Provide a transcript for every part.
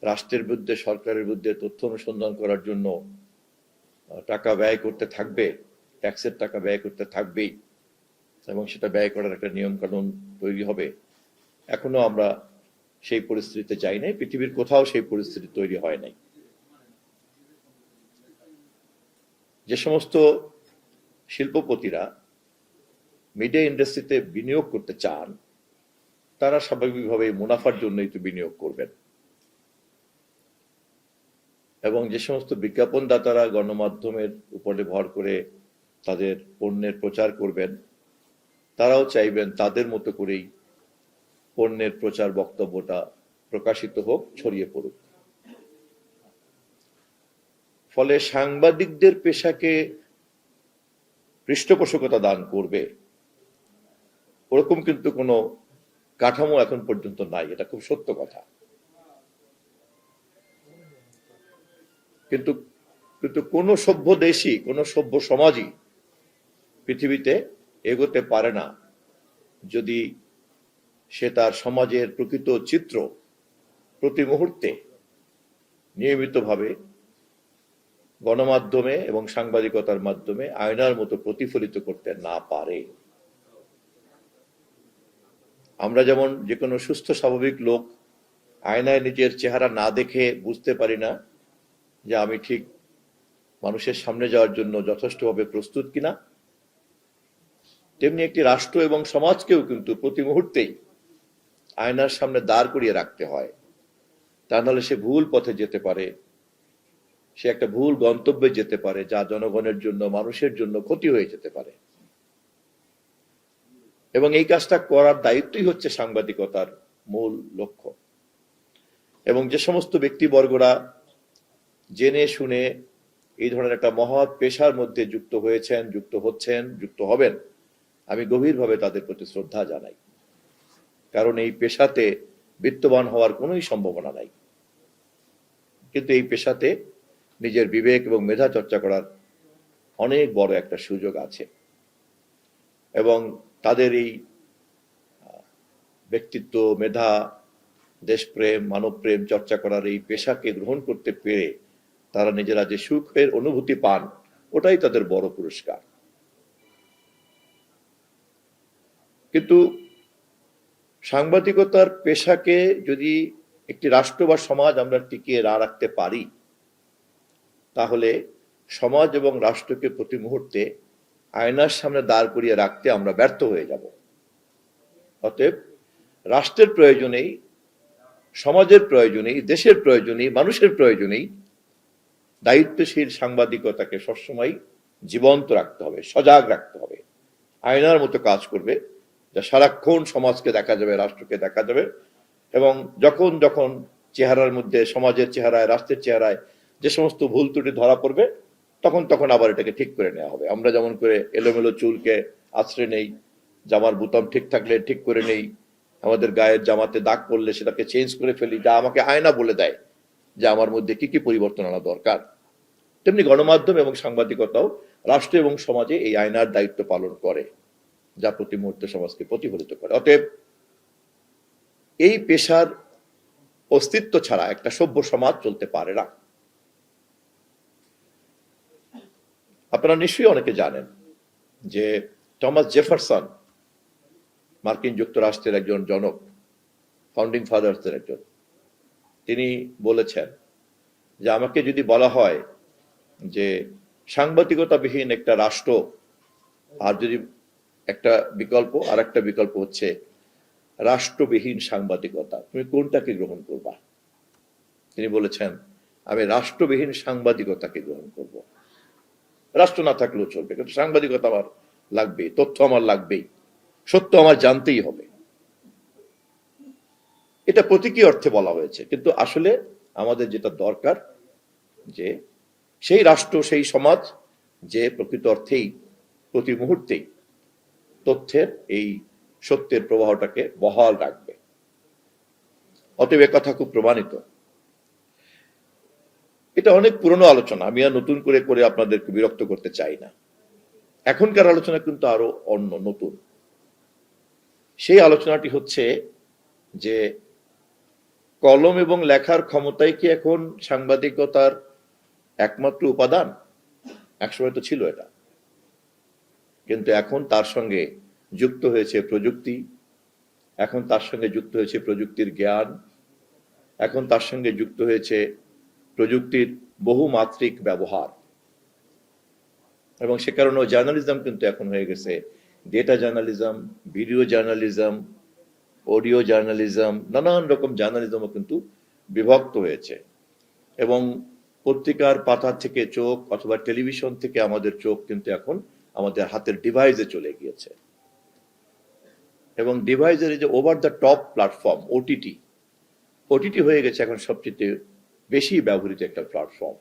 রাষ্ট্রের বিরুদ্ধে, সরকারের বিরুদ্ধে তথ্য অনুসন্ধান করার জন্য টাকা ব্যয় করতে থাকবে, ট্যাক্সের টাকা ব্যয় করতে থাকবেই, এবং সেটা ব্যয় করার একটা নিয়ম কানুন তৈরি হবে। এখনো আমরা সেই পরিস্থিতিতে যাই নাই, পৃথিবীর কোথাও সেই পরিস্থিতি তৈরি হয় নাই। যে সমস্ত শিল্পপতিরা মিডিয়া ইন্ডাস্ট্রিতে বিনিয়োগ করতে চান, তারা স্বাভাবিকভাবে মুনাফার জন্যই তো বিনিয়োগ করবেন, এবং যে সমস্ত বিজ্ঞাপনদাতারা গণমাধ্যমের উপরে ভর করে তাদের পণ্যের প্রচার করবেন, তারাও চাইবেন তাদের মতো করেই পণ্যের প্রচার বক্তব্যটা প্রকাশিত হোক, ছড়িয়ে পড়ুক। ফলে সাংবাদিকদের পেশাকে পৃষ্ঠপোষকতা দান করবে ওরকম কিন্তু কোনো কাঠামো এখন পর্যন্ত নাই, এটা খুব সত্য কথা। কিন্তু কিন্তু কোন সভ্য দেশই, কোন সভ্য সমাজই পৃথিবীতে এগোতে পারে না যদি সে তার সমাজের প্রকৃত চিত্র প্রতি মুহূর্তে নিয়মিতভাবে গণমাধ্যমে এবং সাংবাদিকতার মাধ্যমে আয়নার মতো প্রতিফলিত করতে না পারে। আমরা যেমন যে কোনো সুস্থ স্বাভাবিক লোক আয়নায় নিজের চেহারা না দেখে বুঝতে পারি না যে আমি ঠিক মানুষের সামনে যাওয়ার জন্য যথেষ্টভাবে প্রস্তুত কিনা, তেমনি একটি রাষ্ট্র এবং সমাজকেও কিন্তু প্রতি মুহূর্তেই আয়নার সামনে দাঁড় করিয়ে রাখতে হয়। তা নাহলে সে ভুল পথে যেতে পারে, সে একটা ভুল গন্তব্যে যেতে পারে, যা জনগণের জন্য, মানুষের জন্য ক্ষতি হয়ে যেতে পারে। এবং এই কাজটা করার দায়িত্বই হচ্ছে সাংবাদিকতার মূল লক্ষ্য। এবং যে সমস্ত ব্যক্তিবর্গরা জেনে শুনে এই ধরনের একটা মহৎ পেশার মধ্যে যুক্ত হয়েছেন, যুক্ত হচ্ছেন, যুক্ত হবেন, আমি গভীরভাবে তাদের প্রতি শ্রদ্ধা জানাই। কারণ এই পেশাতে বিত্তবান হওয়ার কোনোই সম্ভাবনা নাই, কিন্তু এই পেশাতে নিজের বিবেক এবং মেধা চর্চা করার অনেক বড় একটা সুযোগ আছে। এবং তাদের এই ব্যক্তিত্ব, মেধা, দেশপ্রেম, মানবপ্রেম চর্চা করার এই পেশাকে গ্রহণ করতে পেরে তারা নিজেরা যে সুখের অনুভূতি পান, ওটাই তাদের বড় পুরস্কার। কিন্তু সাংবাদিকতার পেশাকে যদি একটি রাষ্ট্র বা সমাজ আমরা টিকিয়ে না রাখতে পারি, তাহলে সমাজ এবং রাষ্ট্রকে প্রতি মুহূর্তে আয়নার সামনে দাঁড় করিয়ে রাখতে আমরা ব্যর্থ হয়ে যাব। অতএব রাষ্ট্রের প্রয়োজনেই, সমাজের প্রয়োজনেই, দেশের প্রয়োজনেই, মানুষের প্রয়োজনেই দায়িত্বশীল সাংবাদিকতাকে সবসময় জীবন্ত রাখতে হবে, সজাগ রাখতে হবে, আয়নার মতো কাজ করবে, যা সারাক্ষণ সমাজকে দেখা যাবে, রাষ্ট্রকে দেখা যাবে। এবং যখন যখন চেহারার মধ্যে, সমাজের চেহারায়, রাষ্ট্রের চেহারায় যে সমস্ত ভুল ত্রুটি ধরা পড়বে, তখন তখন আবার এটাকে ঠিক করে নেওয়া হবে। আমরা যেমন করে এলোমেলো চুলকে আশ্রয় নেই, জামার বোতাম ঠিক থাকলে ঠিক করে নেই, আমাদের গায়ের জামাতে দাগ পড়লে সেটাকে চেঞ্জ করে ফেলি, যা আমাকে আয়না বলে দেয় যে আমার মধ্যে কি কি পরিবর্তন আনা দরকার। তেমনি গণমাধ্যম এবং সাংবাদিকতাও রাষ্ট্র এবং সমাজে এই আয়নার দায়িত্ব পালন করে, যা প্রতি মুহূর্তে সমাজকে প্রতিফলিত করে। অতএব এই পেশার অস্তিত্ব ছাড়া একটা সভ্য সমাজ চলতে পারে না। আপনারা নিশ্চয়ই অনেকে জানেন যে টমাস জেফারসন মার্কিন যুক্তরাষ্ট্রের একজন জনক, ফাউন্ডিং ফাদার্সদের একজন, তিনি বলেছেন যে আমাকে যদি বলা হয় যে সাংবাদিকতাবিহীন একটা রাষ্ট্র, আর যদি একটা বিকল্প, আর একটা বিকল্প হচ্ছে রাষ্ট্রবিহীন সাংবাদিকতা, তুমি কোনটাকে গ্রহণ করবা? তিনি বলেছেন আমি রাষ্ট্রবিহীন সাংবাদিকতাকে গ্রহণ করব। রাষ্ট্র না থাকলেও চলবে, কিন্তু সাংবাদিকতা আমার লাগবে, তথ্য আমার লাগবেই, সত্য আমার জানতেই হবে। এটা প্রতীকী অর্থে বলা হয়েছে, কিন্তু আসলে আমাদের যেটা দরকার যে সেই রাষ্ট্র, সেই সমাজ যে প্রকৃত অর্থেই প্রতি মুহূর্তেই তথ্যের এই সত্যের প্রবাহটাকে বহাল রাখবে। অতএব কথা খুব প্রমাণিত। এটা অনেক পুরনো আলোচনা, আমি আর নতুন করে করে আপনাদেরকে বিরক্ত করতে চাই না। এখনকার আলোচনা কিন্তু আরো অন্য, নতুন। সেই আলোচনাটি হচ্ছে যে কলম এবং লেখার ক্ষমতাই কি এখন সাংবাদিকতার একমাত্র উপাদান? একসময় তো ছিল এটা, কিন্তু এখন তার সঙ্গে যুক্ত হয়েছে প্রযুক্তি, এখন তার সঙ্গে যুক্ত হয়েছে প্রযুক্তির জ্ঞান, এখন তার সঙ্গে যুক্ত হয়েছে প্রযুক্তির বহুমাত্রিক ব্যবহার। এবং সে কারণে জার্নালিজম কিন্তু এখন হয়ে গেছে data journalism, video journalism, audio journalism, নানান রকম জার্নালিজমও কিন্তু বিভক্ত হয়েছে। এবং পত্রিকার পাতা থেকে চোখ অথবা টেলিভিশন থেকে আমাদের চোখ কিন্তু এখন আমাদের হাতের ডিভাইসে চলে গিয়েছে। এবং ডিভাইসের যে over the top platform OTT হয়ে গেছে এখন সবচেয়ে বেশি ব্যবহৃত একটা প্ল্যাটফর্ম।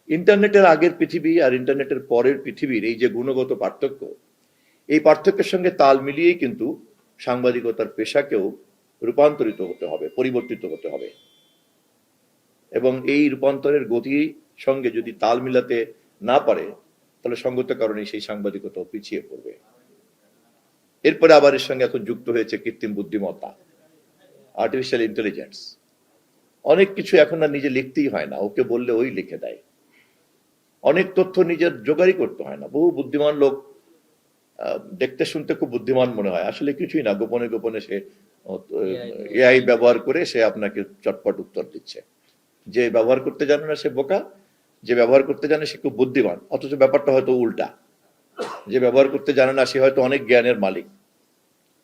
ইন্টারনেটের আগের পৃথিবী আর ইন্টারনেটের পরের পৃথিবীর এই যে গুণগত পার্থক্য, এই পার্থক্যের সঙ্গে তাল মিলিয়েই কিন্তু সাংবাদিকতার পেশাকেও রূপান্তরিত হতে হবে, পরিবর্তিত হতে হবে। এবং এই রূপান্তরের গতির সঙ্গে যদি তাল মিলাতে না পারে, তাহলে সঙ্গত কারণে সেই সাংবাদিকতা পিছিয়ে পড়বে। এরপরে আবার এর সঙ্গে এখন যুক্ত হয়েছে কৃত্রিম বুদ্ধিমত্তা, আর্টিফিশিয়াল ইন্টেলিজেন্স। অনেক কিছু এখন আর নিজে লিখতেই হয় না, ওকে বললে ওই লিখে দেয়। অনেক তথ্য নিজের জোগাড়ই করতে হয় না। বহু বুদ্ধিমান লোক দেখতে শুনতে খুব বুদ্ধিমান মনে হয়, আসলে কিছুই না, গোপনে গোপনে সে এআই ব্যবহার করে সে আপনাকে চটপট উত্তর দিচ্ছে। যে ব্যবহার করতে জানে না সে বোকা, যে ব্যবহার করতে জানে সে খুব বুদ্ধিমান। অথচ ব্যাপারটা হয়তো উল্টা, যে ব্যবহার করতে জানে না সে হয়তো অনেক জ্ঞানের মালিক,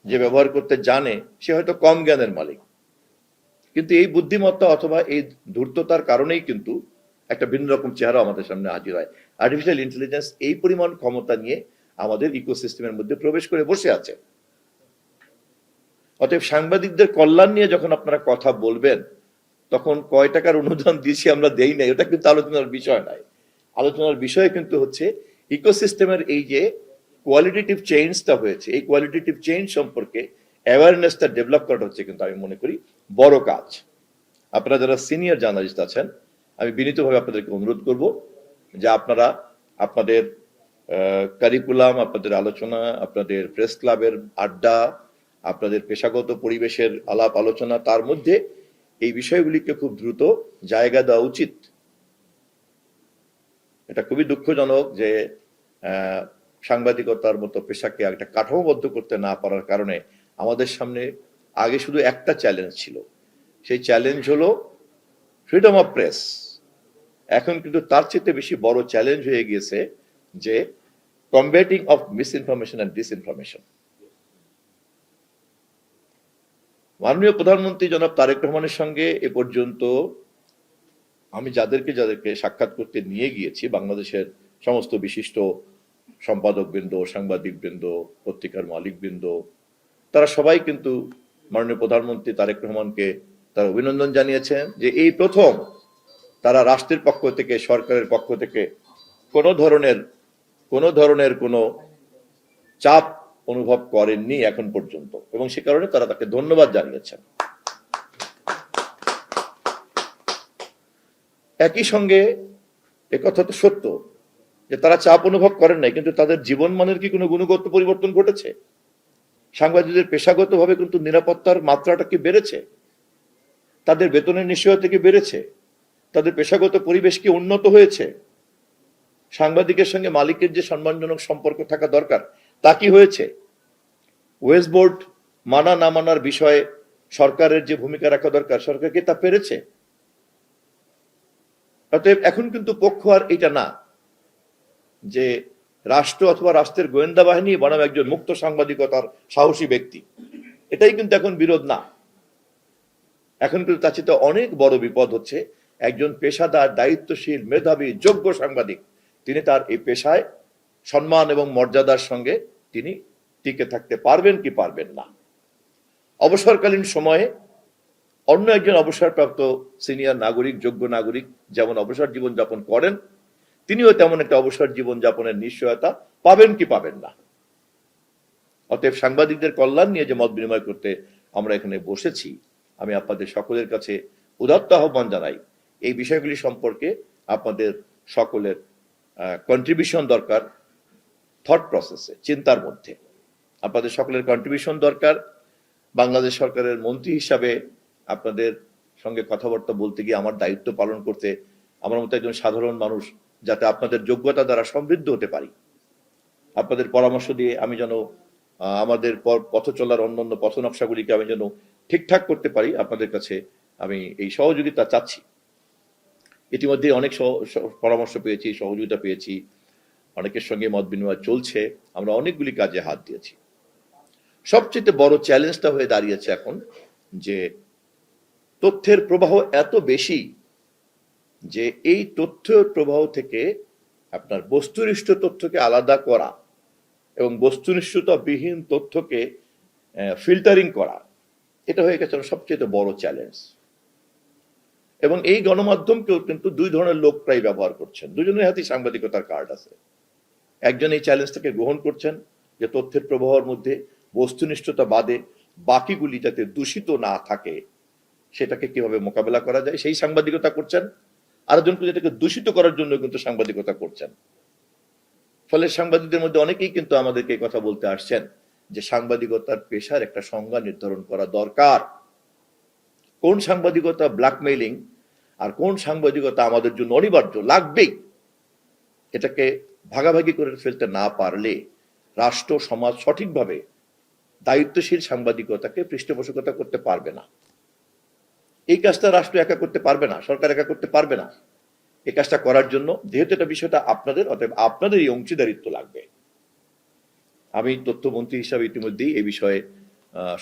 যে ব্যবহার করতে জানে সে হয়তো কম জ্ঞানের মালিক। কিন্তু এই বুদ্ধিমত্তা অথবা এই ধূর্ততার কারণেই কিন্তু একটা ভিন্ন রকম চেহারা আমাদের সামনে হাজির হয়। আর্টিফিশিয়াল ইন্টেলিজেন্স এই পরিমাণ ক্ষমতা নিয়ে আমাদের ইকোসিস্টেমের মধ্যে প্রবেশ করে বসে আছে। অতএব সাংবাদিকদের কল্যাণ নিয়ে যখন আপনারা কথা বলবেন, তখন কয় টাকার অনুদান দিয়েছি আমরা দেই নাই, ওটা কিন্তু আলোচনার বিষয় নয়। আলোচনার বিষয় কিন্তু হচ্ছে ইকোসিস্টেমের এই যে কোয়ালিটেটিভ চেঞ্জটা হয়েছে, এই কোয়ালিটেটিভ চেঞ্জ সম্পর্কে অ্যাওয়ারনেসটা ডেভেলপ করাটা হচ্ছে কিন্তু আমি মনে করি বড় কাজ। আপনারা যারা সিনিয়র জার্নালিস্ট আছেন, আমি বিনীতভাবে আপনাদেরকে অনুরোধ করব যে আপনারা আপনাদের কারিকুলাম, আপনাদের আলোচনা, আপনাদের প্রেস ক্লাবের আড্ডা, আপনাদের পেশাগত পরিবেশের আলাপ আলোচনা, তার মধ্যে এই বিষয়গুলিকে খুব দ্রুত জায়গা দেওয়া উচিত। এটা খুবই দুঃখজনক যে সাংবাদিকতার মতো পেশাকে একটা কাঠামোবদ্ধ করতে না পারার কারণে আমাদের সামনে আগে শুধু একটা চ্যালেঞ্জ ছিল, সেই চ্যালেঞ্জ হলো ফ্রিডম অফ প্রেস। এখন কিন্তু তার চেয়ে বেশি বড় চ্যালেঞ্জ হয়ে গিয়েছে যে combating of misinformation and disinformation. মাননীয় প্রধানমন্ত্রী জনাব তারেক রহমানের সঙ্গে এ পর্যন্ত আমি যাদেরকে সাক্ষাৎ করতে নিয়ে গিয়েছি, বাংলাদেশের সমস্ত বিশিষ্ট সম্পাদক বৃন্দ, সাংবাদিক বৃন্দ, পত্রিকার মালিক বৃন্দ, তারা সবাই কিন্তু মাননীয় প্রধানমন্ত্রী তারেক রহমানকে তারা অভিনন্দন জানিয়েছেন যে এই প্রথম তারা রাষ্ট্রের পক্ষ থেকে, সরকারের পক্ষ থেকে কোনো ধরনের কোনো চাপ অনুভব করেননি এখন পর্যন্ত, এবং সে কারণে তারা তাকে ধন্যবাদ জানিয়েছেন। একই সঙ্গে একথা তো সত্য যে তারা চাপ অনুভব করেন নাই, কিন্তু তাদের জীবনমানের কি কোনো গুণগত পরিবর্তন ঘটেছে? সাংবাদিকদের পেশাগতভাবে কিন্তু নিরাপত্তার মাত্রাটা কি বেড়েছে? তাদের বেতনের নিশ্চয়তা কি বেড়েছে? তাদের পেশাগত পরিবেশ কি উন্নত হয়েছে? সাংবাদিকের সঙ্গে মালিকের যে সম্মানজনক সম্পর্ক থাকা দরকার তা কি হয়েছে? ওয়েস্ট বোর্ড মানা না মানার বিষয়ে সরকারের যে ভূমিকা রাখা দরকার, সরকার কি তা পেরেছে? অতএব এখন কিন্তু পক্ষ আর এটা না যে রাষ্ট্র অথবা রাষ্ট্রের গোয়েন্দা বাহিনী বনাম একজন মুক্ত সাংবাদিকতার সাহসী ব্যক্তি, এটাই কিন্তু এখন বিরোধ না। এখন কিন্তু তার চেয়ে অনেক বড় বিপদ হচ্ছে একজন পেশাদার, দায়িত্বশীল, মেধাবী, যোগ্য সাংবাদিক তিনি তার এই পেশায় সম্মান এবং মর্যাদার সঙ্গে তিনি টিকে থাকতে পারবেন কি পারবেন না। অবসরকালীন সময়ে অন্য একজন অবসরপ্রাপ্ত সিনিয়র নাগরিক, যোগ্য নাগরিক যেমন অবসর জীবন যাপন করেন, তিনিও তেমন একটা অবসর জীবন যাপনের নিশ্চয়তা পাবেন কি পাবেন না। অতএব সাংবাদিকদের কল্যাণ নিয়ে যে মত বিনিময় করতে আমরা এখানে বসেছি, আমি আপনাদের সকলের কাছে উদাত্ত আহ্বান জানাই, এই বিষয়গুলি সম্পর্কে আপনাদের সকলের কন্ট্রিবিউশন দরকার। থট প্রসেসে, চিন্তার মধ্যে আপনাদের সকলের কন্ট্রিবিউশন দরকার। বাংলাদেশ সরকারের মন্ত্রী হিসাবে আপনাদের সঙ্গে কথাবার্তা বলতে গিয়ে আমার দায়িত্ব পালন করতে আমার মতো একজন সাধারণ মানুষ যাতে আপনাদের যোগ্যতা দ্বারা সমৃদ্ধ হতে পারি, আপনাদের পরামর্শ দিয়ে আমি যেন আমাদের পথ চলার অন্যান্য পথ নকশাগুলিকে আমি যেন ঠিকঠাক করতে পারি, আপনাদের কাছে আমি এই সহযোগিতা চাচ্ছি। ইতিমধ্যে অনেক পরামর্শ পেয়েছি, সহযোগিতা পেয়েছি, অনেকের সঙ্গে মত বিনিময় চলছে, আমরা অনেকগুলি কাজে হাত দিয়েছি। সবচেয়ে বড় চ্যালেঞ্জটা হয়ে দাঁড়িয়েছে এখন যে তথ্যের প্রবাহ এত বেশি যে এই তথ্যের প্রবাহ থেকে আপনার বস্তুনিষ্ঠ তথ্যকে আলাদা করা এবং বস্তুনিষ্ঠতাবিহীন তথ্যকে ফিল্টারিং করা, এটা হয়ে গেছে সবচেয়ে বড় চ্যালেঞ্জ। এবং এই গণমাধ্যমকেও কিন্তু দুই ধরনের লোক প্রায় ব্যবহার করছেন, দুজনের হাতেই সাংবাদিকতার কার্ড আছে। একজন এই চ্যালেঞ্জটাকে গ্রহণ করছেন যে তথ্যের প্রবাহের মধ্যে বস্তুনিষ্ঠতা বাদে বাকিগুলি যাতে দূষিত না থাকে সেটাকে কিভাবে মোকাবেলা করা যায় সেই সাংবাদিকতা করছেন, আরেকজন যেটাকে দূষিত করার জন্য কিন্তু সাংবাদিকতা করছেন। ফলে সাংবাদিকদের মধ্যে অনেকেই কিন্তু আমাদেরকে এই কথা বলতে আসছেন যে সাংবাদিকতার পেশার একটা সংজ্ঞা নির্ধারণ করা দরকার। কোন সাংবাদিকতা ব্ল্যাকমেইলিং আর কোন সাংবাদিকতা আমাদের জন্য অনিবার্য লাগবেই, এটাকে ভাগাভাগি করে ফেলতে না পারলে রাষ্ট্র সমাজ সঠিকভাবে দায়িত্বশীল সাংবাদিকতাকে পৃষ্ঠপোষকতা করতে পারবে না। এই কাজটা রাষ্ট্র একা করতে পারবে না, সরকার একা করতে পারবে না। এই কাজটা করার জন্য যেহেতু এটা বিষয়টা আপনাদের, অতএব আপনাদের এই অংশীদারিত্ব লাগবে। আমি তথ্যমন্ত্রী হিসাবে ইতিমধ্যেই এই বিষয়ে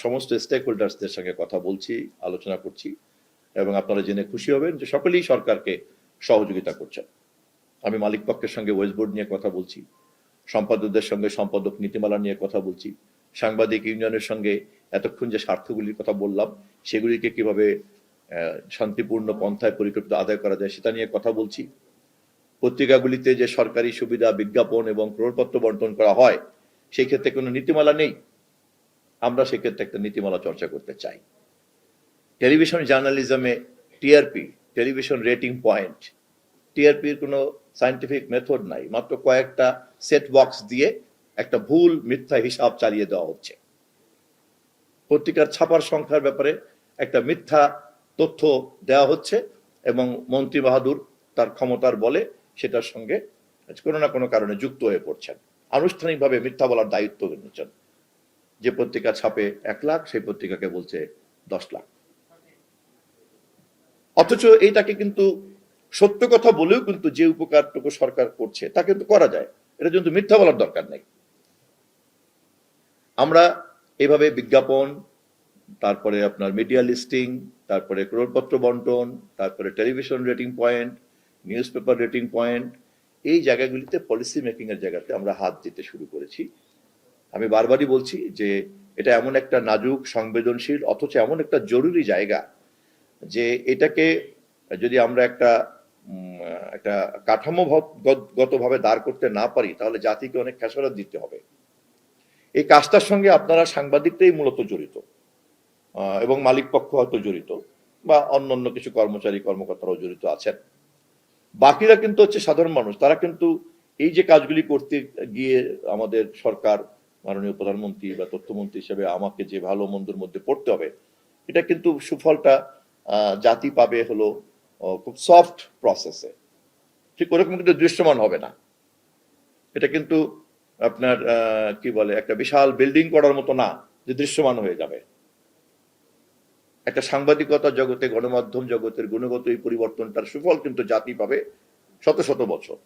সমস্ত স্টেক হোল্ডার্সদের সঙ্গে কথা বলছি, আলোচনা করছি, এবং আপনারা জেনে খুশি হবেন যে সকলেই সরকারকে সহযোগিতা করছেন। আমি মালিক পক্ষের সঙ্গে ওয়েস্ট বোর্ড নিয়ে কথা বলছি, সম্পাদকদের সঙ্গে সম্পাদক নীতিমালা নিয়ে কথা বলছি, সাংবাদিক ইউনিয়নের সঙ্গে এতক্ষণ যে স্বার্থগুলির কথা বললাম সেগুলিকে কিভাবে শান্তিপূর্ণ পন্থায় পরিকল্পিত আদায় করা যায় সেটা নিয়ে কথা বলছি। পত্রিকাগুলিতে যে সরকারি সুবিধা, বিজ্ঞাপন এবং ক্রয়পত্র বন্টন করা হয় সেই ক্ষেত্রে কোনো নীতিমালা নেই, আমরা সেক্ষেত্রে একটা নীতিমালা চর্চা করতে চাই। টেলিভিশন জার্নালিজমে টিআরপি, টেলিভিশন রেটিং পয়েন্ট, টিআরপির কোনো সায়েন্টিফিক মেথড নাই, মাত্র কয়েকটা সেট বক্স দিয়ে একটা ভুল মিথ্যা হিসাব চালিয়ে দেওয়া হচ্ছে। পত্রিকার ছাপার সংখ্যার ব্যাপারে একটা মিথ্যা তথ্য দেওয়া হচ্ছে এবং মন্ত্রী বাহাদুর তার ক্ষমতার বলে সেটার সঙ্গে কোনো না কোনো কারণে যুক্ত হয়ে পড়ছেন, আনুষ্ঠানিকভাবে মিথ্যা বলার দায়িত্ব নিচ্ছেন। যে পত্রিকা ছাপে 1 লাখ সেই পত্রিকাকে বলছে 10 লাখ, অথচ এইটাকে কিন্তু সত্য কথা বলেও কিন্তু যে উপকারটুকু সরকার করছে তা কিন্তু করা যায়, এটা কিন্তু মিথ্যা বলার দরকার নেই। আমরা এভাবে বিজ্ঞাপন, তারপরে আপনার মিডিয়া লিস্টিং, তারপরে ক্রয়পত্র বন্টন, তারপরে television rating point, news paper rating point, এই জায়গাগুলিতে পলিসি মেকিং এর জায়গাতে আমরা হাত দিতে শুরু করেছি। আমি বারবারই বলছি যে এটা এমন একটা নাজুক, সংবেদনশীল, অথচ এমন একটা জরুরি জায়গা যে এটাকে যদি আমরা একটা কাঠামোগতভাবে দাঁড় করতে না পারি তাহলে জাতিকে অনেক খেসারত দিতে হবে। এই কাজটার সঙ্গে আপনারা সাংবাদিকরাই মূলত জড়িত, এবং মালিক পক্ষ হয়তো জড়িত, বা অন্যান্য কিছু কর্মচারী কর্মকর্তারাও জড়িত আছেন। বাকিরা কিন্তু হচ্ছে সাধারণ মানুষ, তারা কিন্তু এই যে কাজগুলি করতে গিয়ে আমাদের সরকার, মাননীয় প্রধানমন্ত্রী বা তথ্যমন্ত্রী হিসেবে আমাকে যে ভালো মন্দর মধ্যে পড়তে হবে, এটা কিন্তু সুফলটা জাতি পাবে হলো খুব সফট প্রসেসে, ঠিক ওরকম কিন্তু দৃশ্যমান হবে না। এটা কিন্তু আপনার কি বলে একটা বিশাল বিল্ডিং করার মতো না যে দৃশ্যমান হয়ে যাবে। একটা সাংবাদিকতা জগতে, গণমাধ্যম জগতের গুণগত এই পরিবর্তনটার সুফল কিন্তু জাতি পাবে শত শত বছর।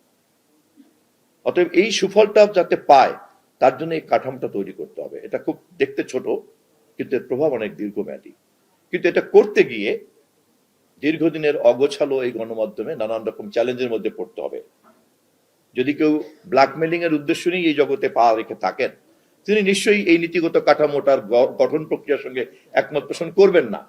অতএব এই সুফলটা যাতে পায় তার জন্য এই কাঠামোটা তৈরি করতে হবে। এটা খুব দেখতে ছোট কিন্তু এর প্রভাব অনেক দীর্ঘমেয়াদী। কিন্তু এটা করতে গিয়ে দীর্ঘদিনের অগোছালো এই গণমাধ্যমে নানান রকম চ্যালেঞ্জের মধ্যে পড়তে হবে। যদি কেউ ব্ল্যাকমেলিং এর উদ্দেশ্য নিয়ে এই জগতে পা রেখে থাকেন তিনি নিশ্চয়ই এই নীতিগত কাঠামোটার গঠন প্রক্রিয়ার সঙ্গে একমত পোষণ করবেন না।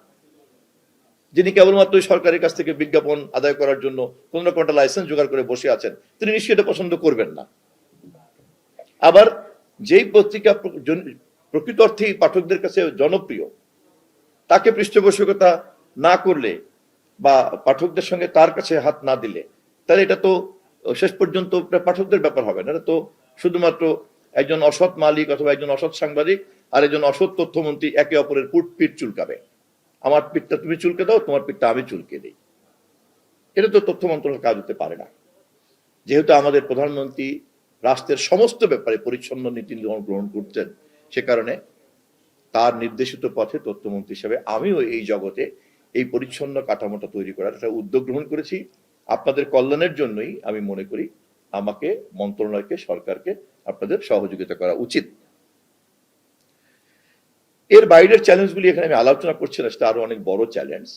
যিনি কেবলমাত্র সরকারের কাছ থেকে বিজ্ঞাপন আদায় করার জন্য কোন না কোনটা লাইসেন্স জোগাড় করে বসে আছেন তিনি নিশ্চয়ই এটা পছন্দ করবেন না। আবার যেই পত্রিকা প্রকৃত অর্থেই পাঠকদের কাছে জনপ্রিয় তাকে পৃষ্ঠপোষকতা না করলে বা পাঠকদের সঙ্গে তার কাছে হাত না দিলে তাহলে এটা তো শেষ পর্যন্ত পাঠকদের ব্যাপার হবে না, এটা তো শুধুমাত্র একজন অসৎ মালিক অথবা একজন অসৎ সাংবাদিক আর একজন অসৎ তথ্যমন্ত্রী একে অপরের পিঠ চুলকাবে। আমার পিঠটা তুমি চুলকে দাও, তোমার পিঠটা আমি চুলকে দিই। এটা তো তথ্য মন্ত্রণালয়ের কাজ হতে পারে না। যেহেতু আমাদের প্রধানমন্ত্রী রাষ্ট্রের সমস্ত ব্যাপারে পরিচ্ছন্ন নীতি গ্রহণ করছেন, সে কারণে তার নির্দেশিত পথে তথ্যমন্ত্রী হিসেবে আমিও এই জগতে এই পরিচ্ছন্ন কাঠামোটা তৈরি করার একটা উদ্যোগ গ্রহণ করেছি। আপনাদের কল্যাণের জন্যই আমি মনে করি আমাকে, মন্ত্রণালয়কে, সরকারকে আপনাদের সহযোগিতা করা উচিত। এর বাইরের চ্যালেঞ্জগুলি এখানে আমি আলোচনা করছি না, সেটা আরো অনেক বড় চ্যালেঞ্জ।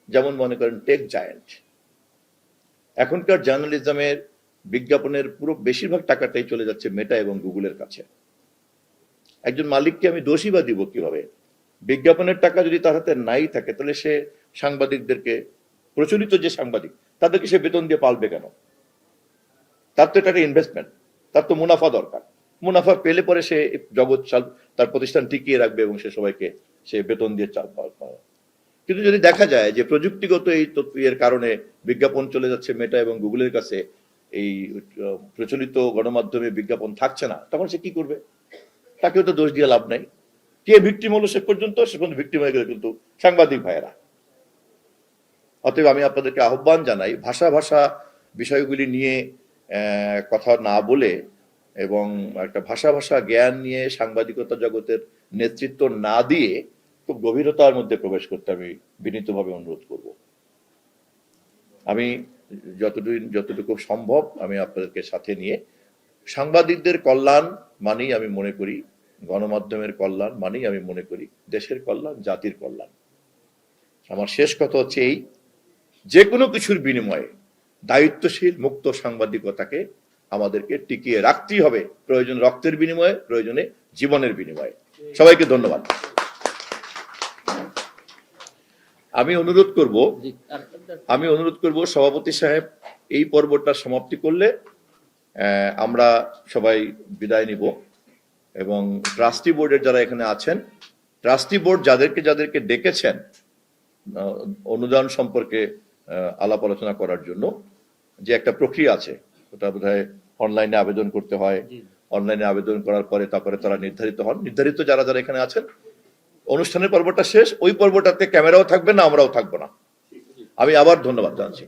যেমন মনে করেন টেক জায়ান্ট, এখনকার জার্নালিজমের বিজ্ঞাপনের পুরো বেশিরভাগ টাকাটাই চলে যাচ্ছে মেটা এবং গুগলের কাছে। একজন মালিককে আমি দোষী বা দিব কিভাবে? বিজ্ঞাপনের টাকা যদি তার হাতে নাই থাকে, তাহলে সে সাংবাদিকদেরকে, প্রচলিত যে সাংবাদিক তাদেরকে সে বেতন দিয়ে পালবে কেন? তার তো এটা একটা ইনভেস্টমেন্ট, তার তো মুনাফা দরকার। মুনাফা পেলে পরে সে জগৎ তার প্রতিষ্ঠান টিকিয়ে রাখবে এবং সে সবাইকে সে বেতন দিয়ে চাল পাবে। কিন্তু যদি দেখা যায় যে প্রযুক্তিগত এই এর কারণে বিজ্ঞাপন চলে যাচ্ছে মেটা এবং গুগলের কাছে, এই প্রচলিত গণমাধ্যমে বিজ্ঞাপন থাকছে না, তখন সে কি করবে? তাকেও তো দোষ দিয়ে লাভ নাই। কে ভিকটিম হলো সে পর্যন্ত ভিকটিম হয়ে গেল কিন্তু সাংবাদিক ভাইয়েরা। অতএব আমি আপনাদেরকে আহ্বান জানাই, ভাষা বিষয়গুলি নিয়ে কথা না বলে এবং একটা ভাষা জ্ঞান নিয়ে সাংবাদিকতা জগতের নেতৃত্ব না দিয়ে খুব গভীরতার মধ্যে প্রবেশ করতে আমি বিনীতভাবে অনুরোধ করব। আমি যতটুকু সম্ভব আমি আপনাদেরকে সাথে নিয়ে, সাংবাদিকদের কল্যাণ মানেই আমি মনে করি, গণমাধ্যমের কল্যাণ মানেই আমি মনে করি দেশের কল্যাণ, জাতির কল্যাণ। আমার শেষ কথা হচ্ছে এই, যে কোনো কিছুর বিনিময়ে দায়িত্বশীল মুক্ত সাংবাদিকতাকে আমাদেরকে টিকিয়ে রাখতেই হবে, প্রয়োজন রক্তের বিনিময়ে, প্রয়োজনে জীবনের বিনিময়ে। সবাইকে ধন্যবাদ। আমি অনুরোধ করব সভাপতি সাহেব এই পর্বটা সমাপ্তি করলে আমরা সবাই বিদায় নিব এবং ট্রাস্টি বোর্ডের যারা এখানে আছেন, ট্রাস্টি বোর্ড যাদেরকে ডেকেছেন অনুদান সম্পর্কে আলাপ আলোচনা করার জন্য, যে একটা প্রক্রিয়া আছে, ওটা বোধহয় অনলাইনে আবেদন করতে হয়। অনলাইনে আবেদন করার পরে তারপরে তারা নির্ধারিত হন। নির্ধারিত যারা এখানে আছেন, অনুষ্ঠানের পর্বটা শেষ, ওই পর্বটাতে ক্যামেরাও থাকবে না, আমরাও থাকবো না। আমি আবার ধন্যবাদ জানাচ্ছি।